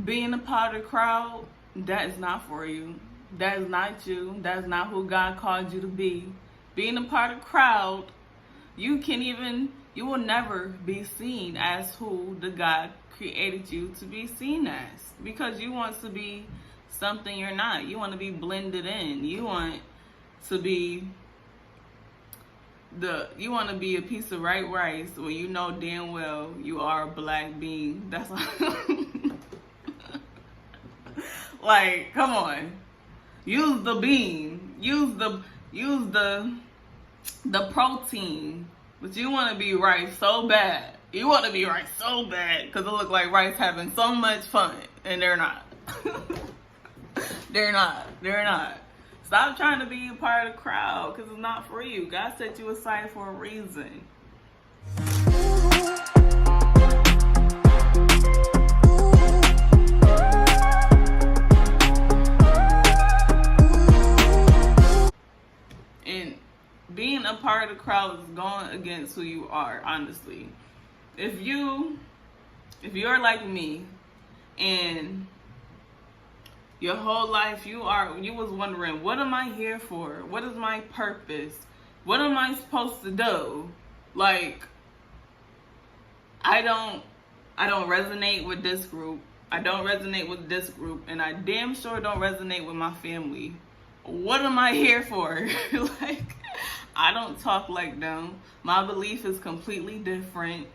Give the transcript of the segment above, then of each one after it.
being a part of the crowd, that is not for you. That is not you. That is not who God called you to be. Being a part of the crowd, you will never be seen as who the God created you to be seen as, because you want to be something you're not. You want to be blended in. You want to be a piece of white rice where you know damn well you are a black bean. That's like, come on. Use the bean. Use the protein. But you want to be rice so bad. You want to be rice so bad because it look like rice having so much fun, and they're not. They're not. Stop trying to be a part of the crowd because it's not for you. God set you aside for a reason. And being a part of the crowd is going against who you are, honestly. If you're like me and your whole life you was wondering, what am I here for? What is my purpose? What am I supposed to do? Like, I don't resonate with this group. I don't resonate with this group, and I damn sure don't resonate with my family. What am I here for? Like, I don't talk like them. My belief is completely different.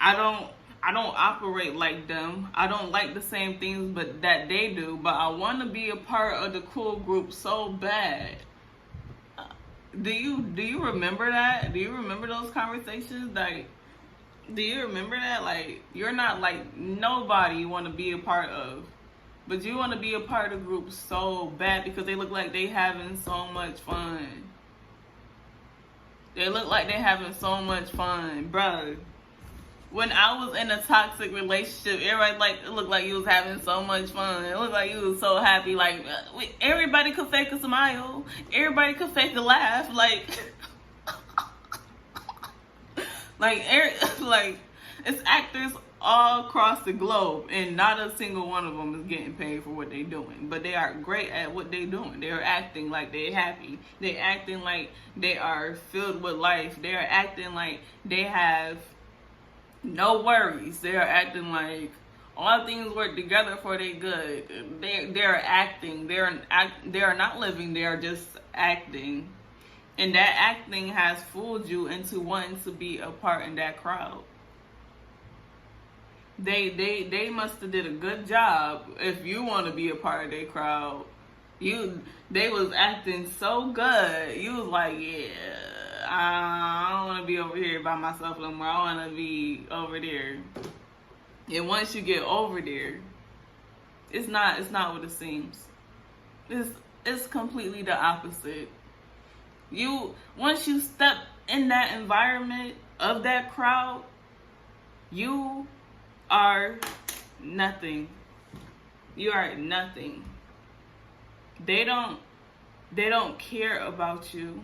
I don't operate like them. I don't like the same things but that they do, but I want to be a part of the cool group so bad. Do you remember that? Do you remember those conversations? Like, do you remember that? Like, you're not like nobody you want to be a part of, but you want to be a part of the group so bad because they look like they having so much fun. They look like they having so much fun, bruh. When I was in a toxic relationship, everybody it looked like you was having so much fun. It looked like you was so happy. Like, everybody could fake a smile. Everybody could fake a laugh. Like, it's actors all across the globe, and not a single one of them is getting paid for what they're doing. But they are great at what they're doing. They're acting like they're happy. They're acting like they are filled with life. They're acting like they have no worries. They are acting like all things work together for their good. They are acting. They are not living. They are just acting, and that acting has fooled you into wanting to be a part in that crowd. They must have did a good job if you want to be a part of their crowd. They was acting so good. You was like, yeah, I don't want to be over here by myself no more. I want to be over there. And once you get over there, it's not what it seems. It's completely the opposite. Once you step in that environment of that crowd, you are nothing. You are nothing. They don't care about you.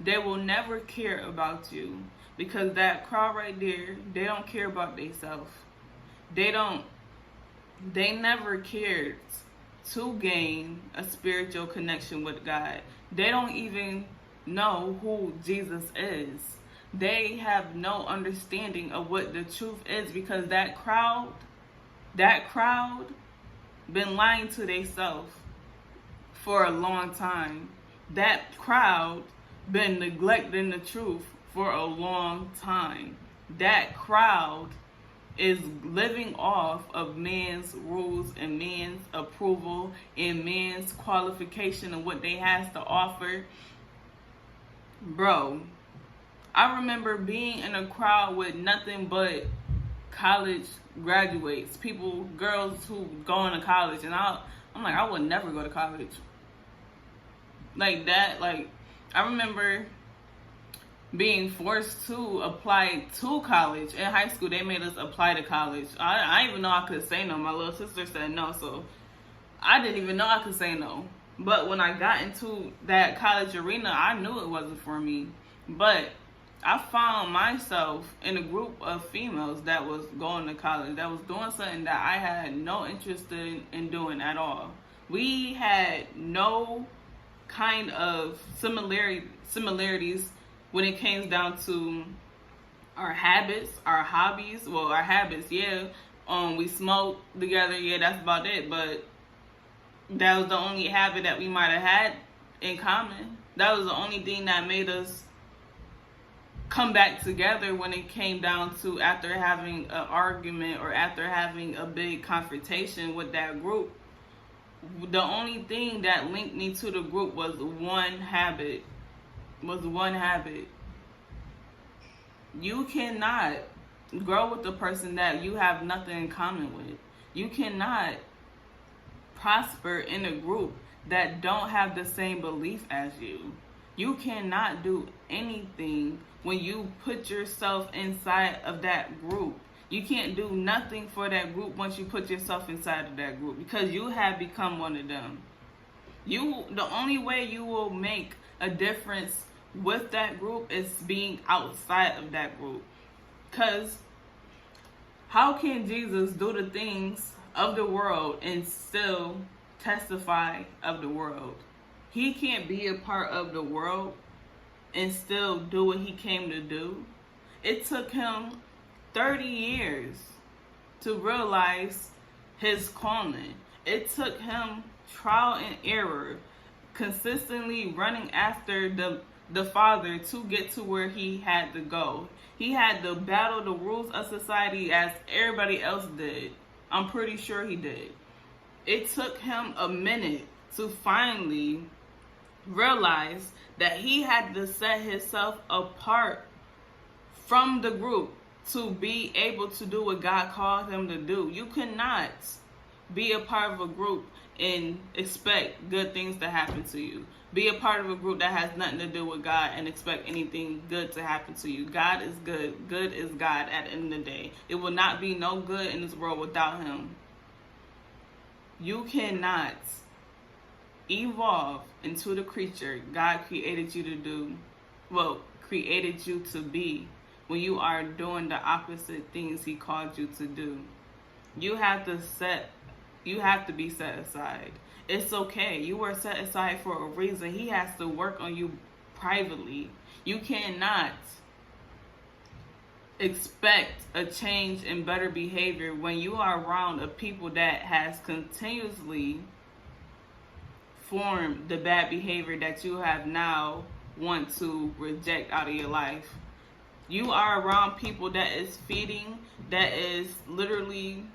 They will never care about you, because that crowd right there, they don't care about themselves. They never cared to gain a spiritual connection with God. They don't even know who Jesus is. They have no understanding of what the truth is, because that crowd been lying to themselves for a long time. That crowd been neglecting the truth for a long time. That crowd is living off of man's rules and man's approval and man's qualification of what they has to offer. Bro, I remember being in a crowd with nothing but college graduates, girls who going to college, and I'm like, I would never go to college. Like that, I remember being forced to apply to college. In high school, they made us apply to college. I didn't even know I could say no. My little sister said no, so I didn't even know I could say no. But when I got into that college arena, I knew it wasn't for me. But I found myself in a group of females that was going to college, that was doing something that I had no interest in doing at all. We had no kind of similarities when it came down to our habits, our hobbies. Well, our habits, yeah. We smoke together, yeah, that's about it. But that was the only habit that we might have had in common. That was the only thing that made us come back together when it came down to after having an argument or after having a big confrontation with that group. The only thing that linked me to the group was one habit. You cannot grow with the person that you have nothing in common with. You cannot prosper in a group that don't have the same belief as you. You cannot do anything when you put yourself inside of that group. You can't do nothing for that group once you put yourself inside of that group, because you have become one of them. The only way you will make a difference with that group is being outside of that group. Because how can Jesus do the things of the world and still testify of the world? He can't be a part of the world and still do what he came to do. It took him 30 years to realize his calling. It took him trial and error, consistently running after the Father to get to where he had to go. He had to battle the rules of society as everybody else did. I'm pretty sure he did. It took him a minute to finally realize that he had to set himself apart from the group to be able to do what God called him to do. You cannot be a part of a group and expect good things to happen to you. Be a part of a group that has nothing to do with God and expect anything good to happen to you. God is good. Good is God at the end of the day. It will not be no good in this world without him. You cannot evolve into the creature God created you to do. Well, created you to be, when you are doing the opposite things he called you to do. You have to be set aside. It's okay. You were set aside for a reason. He has to work on you privately. You cannot expect a change in better behavior when you are around a people that has continuously formed the bad behavior that you have now want to reject out of your life. You are around people that is feeding, that is literally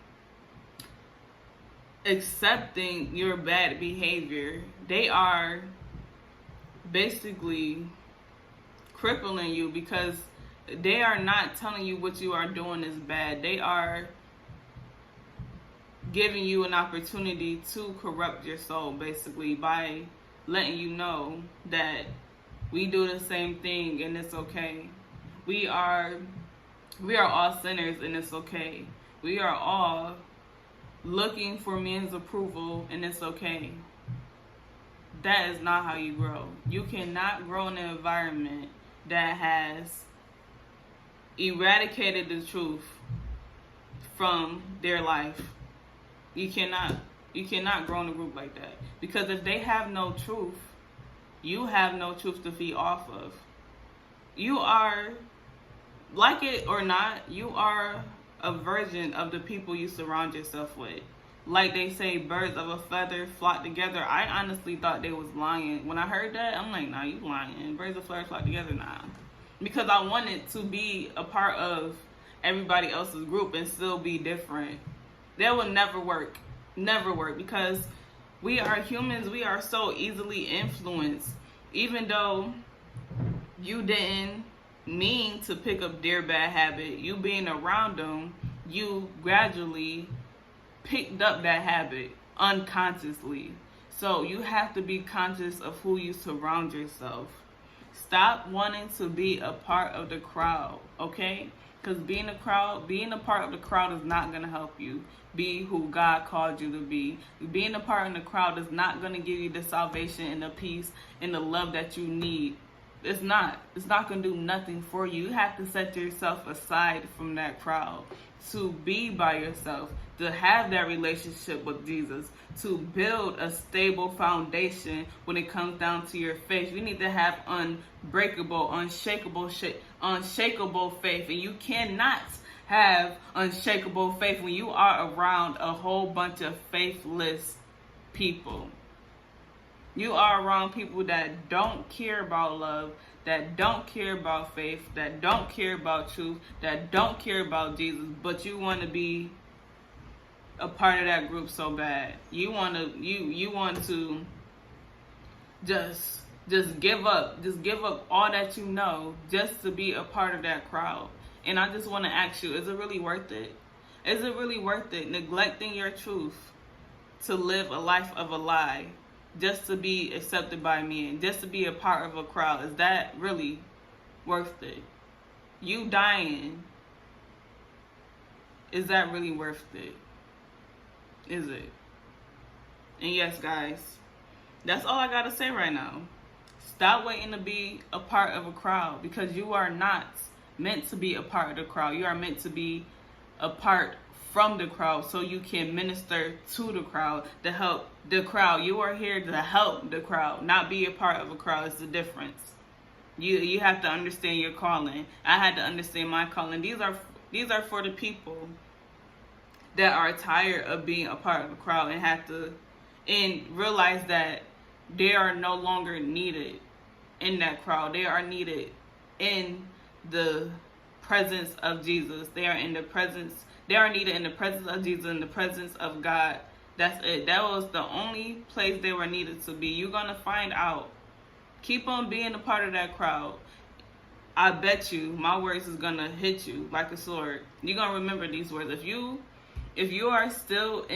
accepting your bad behavior. They are basically crippling you because they are not telling you what you are doing is bad. They are giving you an opportunity to corrupt your soul, basically, by letting you know that we do the same thing and it's okay. We are all sinners and it's okay. We are all looking for men's approval and it's okay. That is not how you grow. You cannot grow in an environment that has eradicated the truth from their life. You cannot grow in a group like that. Because if they have no truth, you have no truth to feed off of. You are, like it or not, you are a version of the people you surround yourself with. Like they say, birds of a feather flock together. I honestly thought they was lying. When I heard that, I'm like, nah, you lying. Birds of a feather flock together, nah. Because I wanted to be a part of everybody else's group and still be different. That will never work. Never work. Because we are humans. We are so easily influenced. Even though you didn't mean to pick up their bad habit, you being around them, you gradually picked up that habit unconsciously. So you have to be conscious of who you surround yourself. Stop wanting to be a part of the crowd, okay? Because being a part of the crowd is not going to help you be who God called you to be. Being a part of the crowd is not going to give you the salvation and the peace and the love that you need It's not going to do nothing for you. You have to set yourself aside from that crowd to be by yourself, to have that relationship with Jesus, to build a stable foundation when it comes down to your faith. You need to have unbreakable, unshakable faith. And you cannot have unshakable faith when you are around a whole bunch of faithless people. You are around people that don't care about love, that don't care about faith, that don't care about truth, that don't care about Jesus, but you want to be a part of that group so bad. You want to just give up all that you know just to be a part of that crowd. And I just want to ask you, is it really worth it? Is it really worth it, neglecting your truth to live a life of a lie, just to be accepted by men, just to be a part of a crowd? Is that really worth it? You dying, is that really worth it? Is it? And yes, guys, that's all I gotta say right now. Stop waiting to be a part of a crowd, because you are not meant to be a part of the crowd. You are meant to be apart from the crowd so you can minister to the crowd, to help the crowd. You are here to help the crowd, not be a part of a crowd. It's the difference. You have to understand your calling. I had to understand my calling. These are for the people that are tired of being a part of the crowd and realize that they are no longer needed in that crowd. They are needed in the presence of Jesus. They are needed in the presence of Jesus, in the presence of God. That's it. That was the only place they were needed to be. You're going to find out. Keep on being a part of that crowd. I bet you my words is going to hit you like a sword. You're going to remember these words. If you are still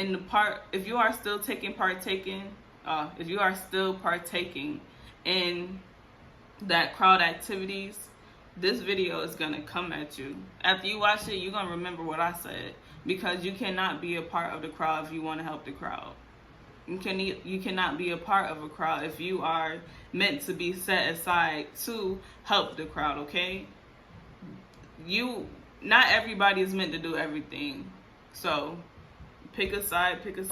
partaking in that crowd activities, this video is going to come at you. After you watch it, you're going to remember what I said, because you cannot be a part of the crowd if you want to help the crowd. You cannot be a part of a crowd if you are meant to be set aside to help the crowd, okay? Not everybody is meant to do everything. So, pick a side. I picked a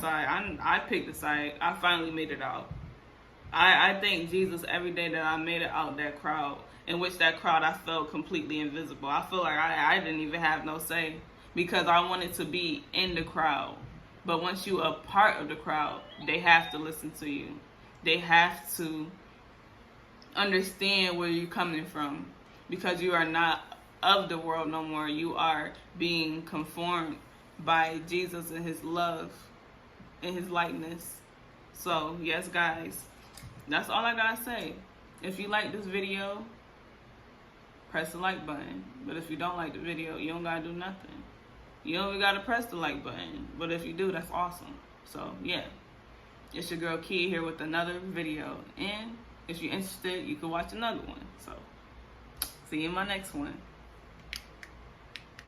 side. I finally made it out. I thank Jesus every day that I made it out that crowd, in which that crowd I felt completely invisible. I feel like I didn't even have no say, because I wanted to be in the crowd. But once you are part of the crowd, they have to listen to you. They have to understand where you're coming from, because you are not of the world no more. You are being conformed by Jesus and his love and his likeness. So, yes, guys, that's all I gotta say. If you like this video, press the like button. But if you don't like the video, you don't gotta do nothing. You don't even gotta press the like button. But if you do, that's awesome. So, yeah. It's your girl Key here with another video. And if you're interested, you can watch another one. So, see you in my next one.